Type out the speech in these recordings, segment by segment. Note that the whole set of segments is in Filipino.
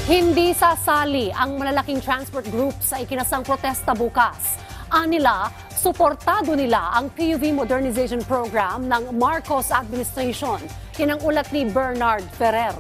Hindi sasali ang malalaking transport group sa ikinasang protesta bukas. Anila, suportado nila ang PUV Modernization Program ng Marcos Administration. Yan ang ulat ni Bernard Ferrer.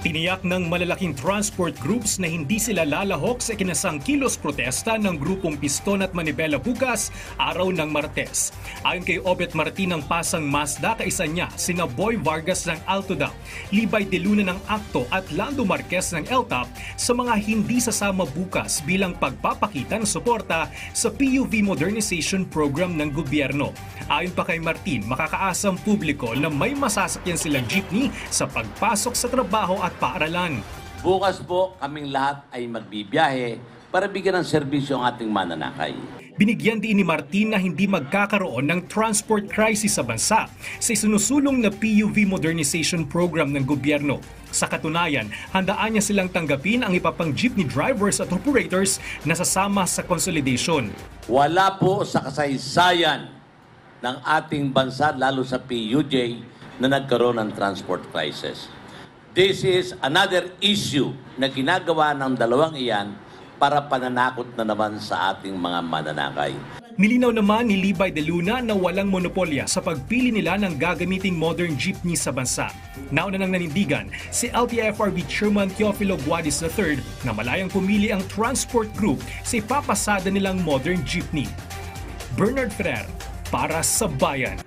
Tiniyak ng malalaking transport groups na hindi sila lalahok sa ikinasang kilos protesta ng grupong Piston at Manibela bukas, araw ng Martes. Ayon kay Obet Martin ng Pasang Mazda, kaisa niya sina Boy Vargas ng Altodap, Libay de Luna ng Acto at Lando Marquez ng LTAP sa mga hindi sasama bukas bilang pagpapakita ng suporta sa PUV Modernization Program ng gobyerno. Ayon pa kay Martin, makakaasang publiko na may masasakyan silang jeepney sa pagpasok sa trabaho at paaralan. Bukas po kaming lahat ay magbibiyahe para bigyan ng serbisyo ang ating mananakay. Binigyan din ni Martin na hindi magkakaroon ng transport crisis sa bansa sa isinusulong na PUV Modernization Program ng gobyerno. Sa katunayan, handaan niya silang tanggapin ang ipapang jeepney drivers at operators na sasama sa consolidation. Wala po sa kasaysayan ng ating bansa, lalo sa PUJ, na nagkaroon ng transport crisis. This is another issue na ginagawa ng dalawang iyan para pananakot na naman sa ating mga mananakay. Nilinaw naman ni Libay de Luna na walang monopolya sa pagpili nila ng gagamiting modern jeepney sa bansa. Nauna nang nanindigan si LTFRB Chairman Teofilo Guadis III na malayang pumili ang transport group sa ipapasada nilang modern jeepney. Bernard Ferrer para sa Bayan.